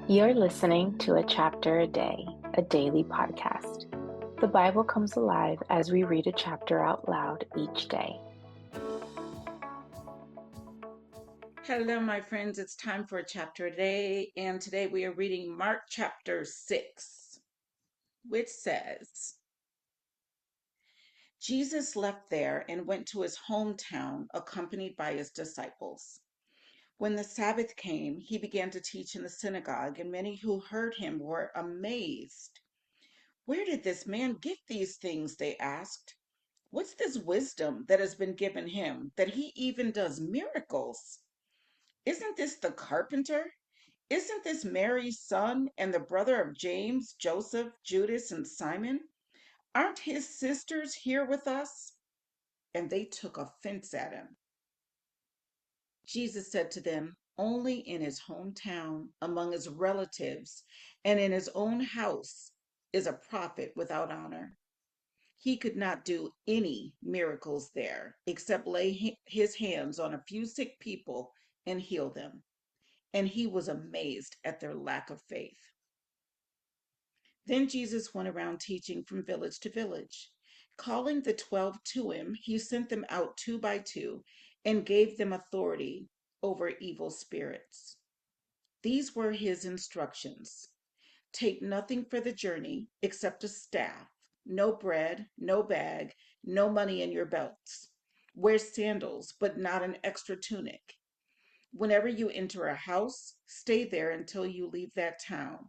You're listening to A Chapter a Day, a daily podcast. The Bible comes alive as we read a chapter out loud each day. Hello, my friends. It's time for a chapter a day, and today we are reading Mark chapter 6, which says, Jesus left there and went to his hometown, accompanied by his disciples. When the Sabbath came, he began to teach in the synagogue, and many who heard him were amazed. Where did this man get these things? They asked. What's this wisdom that has been given him, that he even does miracles? Isn't this the carpenter? Isn't this Mary's son and the brother of James, Joseph, Judas, and Simon? Aren't his sisters here with us? And they took offense at him. Jesus said to them, only in his hometown, among his relatives, and in his own house is a prophet without honor. He could not do any miracles there except lay his hands on a few sick people and heal them. And he was amazed at their lack of faith. Then Jesus went around teaching from village to village. Calling the 12 to him, he sent them out two by two and gave them authority over evil spirits. These were his instructions. Take nothing for the journey except a staff, no bread, no bag, no money in your belts. Wear sandals, but not an extra tunic. Whenever you enter a house, stay there until you leave that town.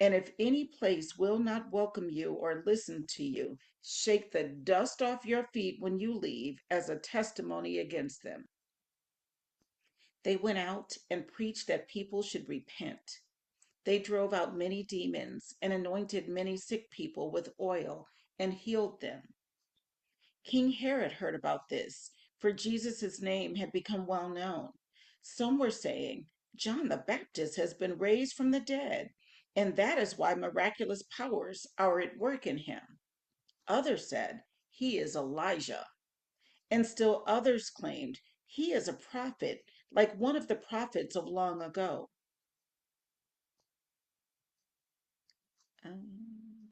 And if any place will not welcome you or listen to you, shake the dust off your feet when you leave as a testimony against them. They went out and preached that people should repent. They drove out many demons and anointed many sick people with oil and healed them. King Herod heard about this, for Jesus' name had become well known. Some were saying, John the Baptist has been raised from the dead, and that is why miraculous powers are at work in him. Others said, he is Elijah. And still others claimed, he is a prophet, like one of the prophets of long ago. Um,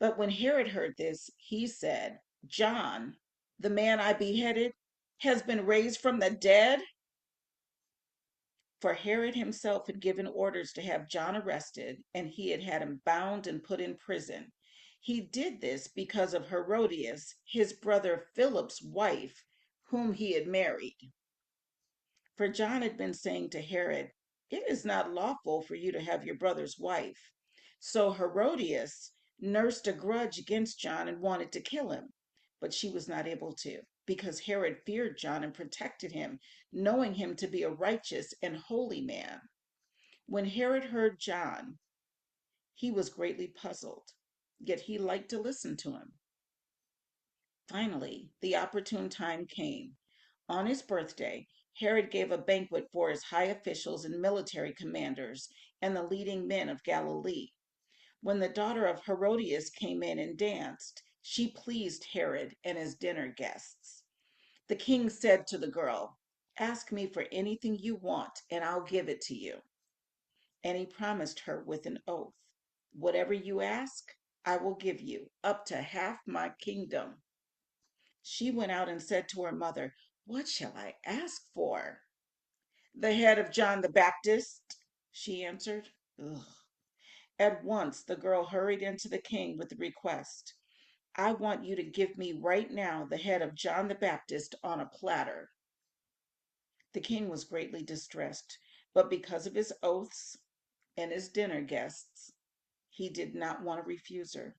But when Herod heard this, he said, John, the man I beheaded, has been raised from the dead. For Herod himself had given orders to have John arrested, and he had had him bound and put in prison. He did this because of Herodias, his brother Philip's wife, whom he had married. For John had been saying to Herod, it is not lawful for you to have your brother's wife. So Herodias nursed a grudge against John and wanted to kill him, but she was not able to, because Herod feared John and protected him, knowing him to be a righteous and holy man. When Herod heard John, he was greatly puzzled, yet he liked to listen to him. Finally, the opportune time came. On his birthday, Herod gave a banquet for his high officials and military commanders and the leading men of Galilee. When the daughter of Herodias came in and danced, she pleased Herod and his dinner guests. The king said to the girl, ask me for anything you want, and I'll give it to you. And he promised her with an oath, whatever you ask, I will give you, up to half my kingdom. She went out and said to her mother, what shall I ask for? The head of John the Baptist, she answered. Ugh. At once the girl hurried into the king with the request, I want you to give me right now the head of John the Baptist on a platter. The king was greatly distressed, but because of his oaths and his dinner guests, he did not want to refuse her.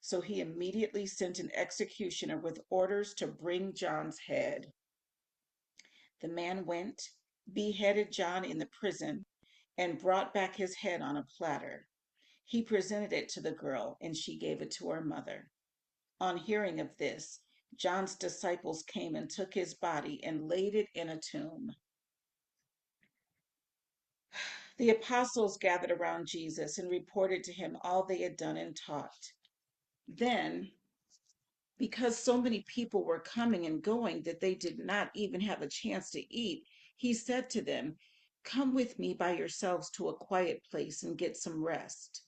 So he immediately sent an executioner with orders to bring John's head. The man went, beheaded John in the prison, and brought back his head on a platter. He presented it to the girl, and she gave it to her mother. On hearing of this, John's disciples came and took his body and laid it in a tomb. The apostles gathered around Jesus and reported to him all they had done and taught. Then, because so many people were coming and going that they did not even have a chance to eat, he said to them, "Come with me by yourselves to a quiet place and get some rest."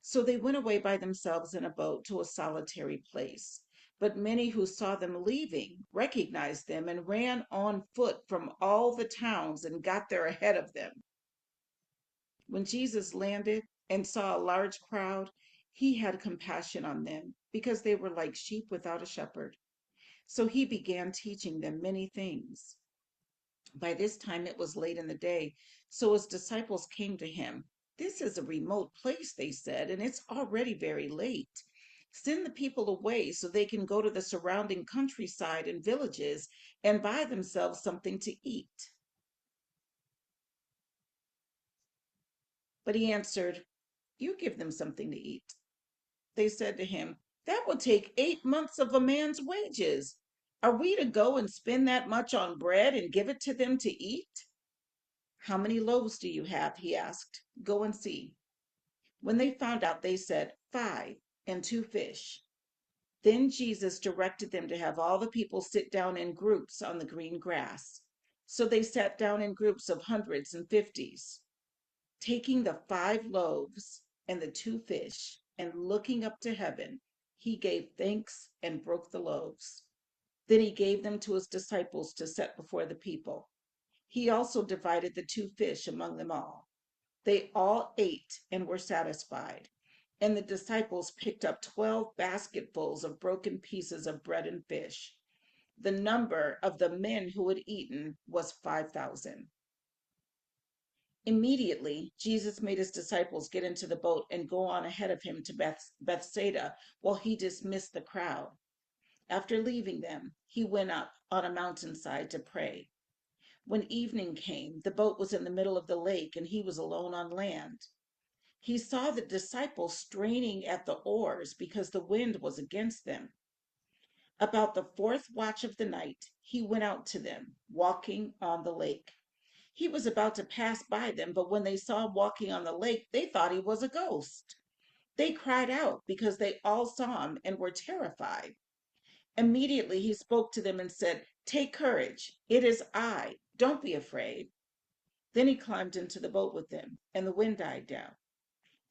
So they went away by themselves in a boat to a solitary place. But many who saw them leaving recognized them and ran on foot from all the towns and got there ahead of them. When Jesus landed and saw a large crowd, he had compassion on them because they were like sheep without a shepherd. So he began teaching them many things. By this time it was late in the day, so his disciples came to him. "This is a remote place," they said, "and it's already very late. Send the people away so they can go to the surrounding countryside and villages and buy themselves something to eat." But he answered, "You give them something to eat." They said to him, "That would take 8 months of a man's wages. Are we to go and spend that much on bread and give it to them to eat?" "How many loaves do you have?" he asked. "Go and see." When they found out, they said, "5, and 2 fish." Then Jesus directed them to have all the people sit down in groups on the green grass. So they sat down in groups of hundreds and fifties. Taking the 5 loaves and the 2 fish, and looking up to heaven, he gave thanks and broke the loaves. Then he gave them to his disciples to set before the people. He also divided the 2 fish among them all. They all ate and were satisfied. And the disciples picked up 12 basketfuls of broken pieces of bread and fish. The number of the men who had eaten was 5,000. Immediately, Jesus made his disciples get into the boat and go on ahead of him to Bethsaida while he dismissed the crowd. After leaving them, he went up on a mountainside to pray. When evening came, the boat was in the middle of the lake and he was alone on land. He saw the disciples straining at the oars because the wind was against them. About the fourth watch of the night, he went out to them, walking on the lake. He was about to pass by them, but when they saw him walking on the lake, they thought he was a ghost. They cried out because they all saw him and were terrified. Immediately he spoke to them and said, "Take courage, it is I. Don't be afraid." Then he climbed into the boat with them, and the wind died down.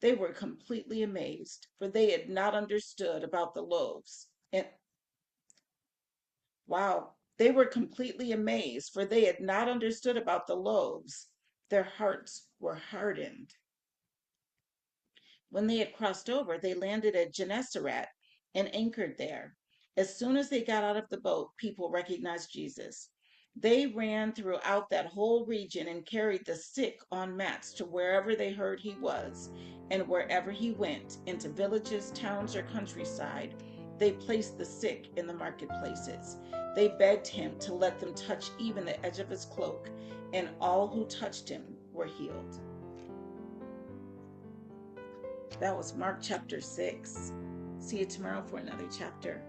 They were completely amazed, for they had not understood about the loaves. And wow, they were completely amazed, for they had not understood about the loaves. Their hearts were hardened. When they had crossed over, they landed at Gennesaret and anchored there. As soon as they got out of the boat, people recognized Jesus. They ran throughout that whole region and carried the sick on mats to wherever they heard he was. And wherever he went, into villages, towns, or countryside, they placed the sick in the marketplaces. They begged him to let them touch even the edge of his cloak, and all who touched him were healed. That was Mark chapter 6. See you tomorrow for another chapter.